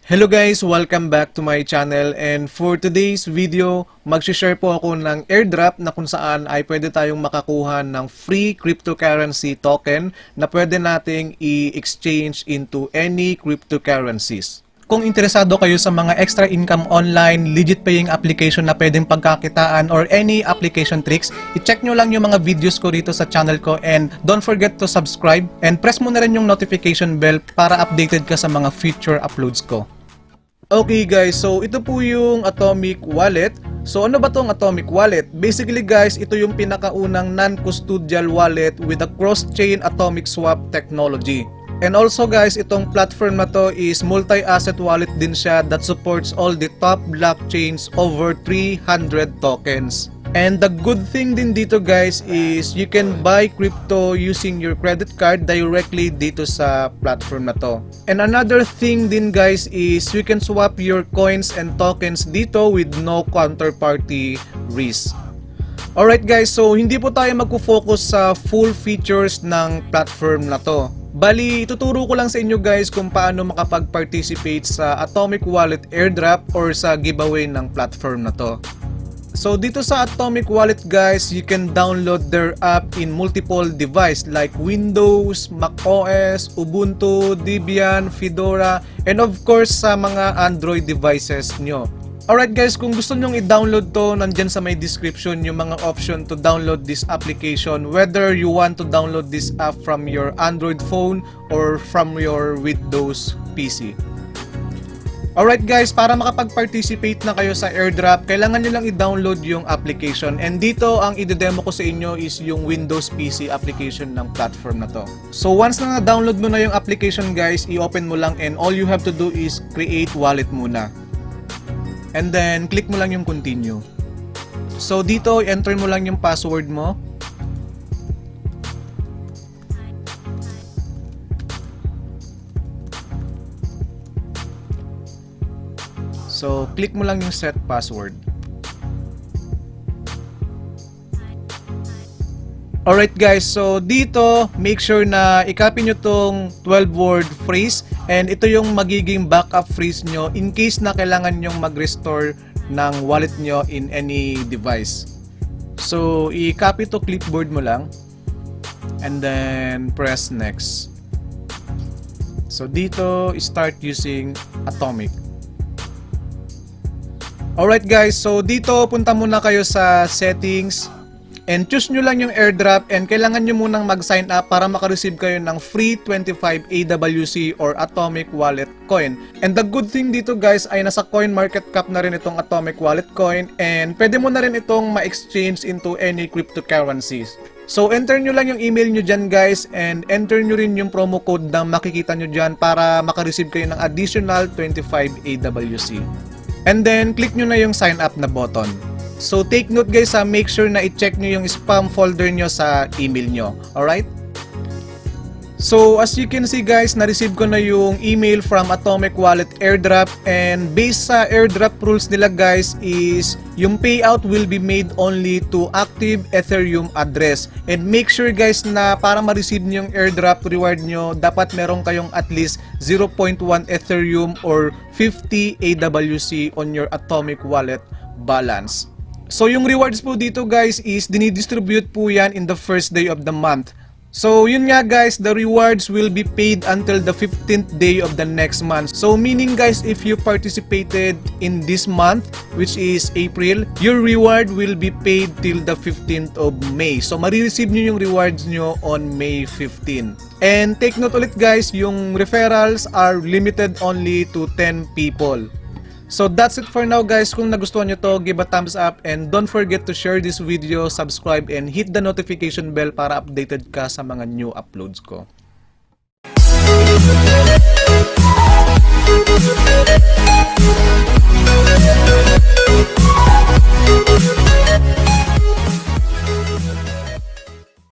Hello guys! Welcome back to my channel, and for today's video, mag-share po ako ng airdrop na kung saan ay pwede tayong makakuha ng free cryptocurrency token na pwede nating i-exchange into any cryptocurrencies. Kung interesado kayo sa mga extra income online, legit paying application na pwedeng pagkakitaan or any application tricks, i-check nyo lang yung mga videos ko rito sa channel ko, and don't forget to subscribe and press mo na rin yung notification bell para updated ka sa mga future uploads ko. Okay guys, so ito po yung Atomic Wallet. So ano ba tong Atomic Wallet? Basically guys, ito yung pinakaunang non-custodial wallet with a cross-chain atomic swap technology. And also guys, itong platform na to is multi-asset wallet din siya that supports all the top blockchains over 300 tokens. And the good thing din dito guys is you can buy crypto using your credit card directly dito sa platform na to. And another thing din guys is you can swap your coins and tokens dito with no counterparty risk. Alright guys, so hindi po tayo magpo-focus sa full features ng platform na to. Bali, tuturo ko lang sa inyo guys kung paano makapag-participate sa Atomic Wallet airdrop or sa giveaway ng platform na to. So dito sa Atomic Wallet guys, you can download their app in multiple device like Windows, macOS, Ubuntu, Debian, Fedora, and of course sa mga Android devices nyo. Alright guys, kung gusto nyong i-download to, nandyan sa may description yung mga option to download this application, whether you want to download this app from your Android phone or from your Windows PC. Alright guys, para makapag-participate na kayo sa airdrop, kailangan nyo lang i-download yung application. And dito, ang i-demo ko sa inyo is yung Windows PC application ng platform na to. So once na na-download mo na yung application guys, i-open mo lang, and all you have to do is create wallet muna. And then, click mo lang yung continue. So dito, enter mo lang yung password mo. So, click mo lang yung set password. Alright guys, so dito, make sure na i-copy nyo tong 12-word phrase, and ito yung magiging backup phrase nyo in case na kailangan nyong mag-restore ng wallet nyo in any device. So, i-copy to clipboard mo lang, and then press next. So dito, start using Atomic. Alright guys, so dito punta muna kayo sa settings and choose nyo lang yung airdrop, and kailangan nyo munang mag-sign up para makareceive kayo ng free 25 AWC or Atomic Wallet coin. And the good thing dito guys ay nasa coin market cap na rin itong Atomic Wallet coin, and pwede mo na rin itong ma-exchange into any cryptocurrencies. So enter nyo lang yung email nyo dyan guys, and enter nyo rin yung promo code na makikita nyo dyan para makareceive kayo ng additional 25 AWC. And then, click nyo na yung sign up na button. So, take note guys make sure na i-check nyo yung spam folder nyo sa email nyo. Alright? So, as you can see guys, na-receive ko na yung email from Atomic Wallet airdrop, and based sa airdrop rules nila guys is yung payout will be made only to active Ethereum address. And make sure guys na para ma-receive nyo yung airdrop reward nyo, dapat meron kayong at least 0.1 Ethereum or 50 AWC on your Atomic Wallet balance. So yung rewards po dito guys is dinidistribute po yan in the first day of the month. So yun nga guys, the rewards will be paid until the 15th day of the next month. So meaning guys, if you participated in this month, which is April, your reward will be paid till the 15th of May. So marireceive nyo yung rewards nyo on May 15. And take note ulit guys, yung referrals are limited only to 10 people. So that's it for now guys. Kung nagustuhan nyo to, give a thumbs up, and don't forget to share this video, subscribe, and hit the notification bell para updated ka sa mga new uploads ko.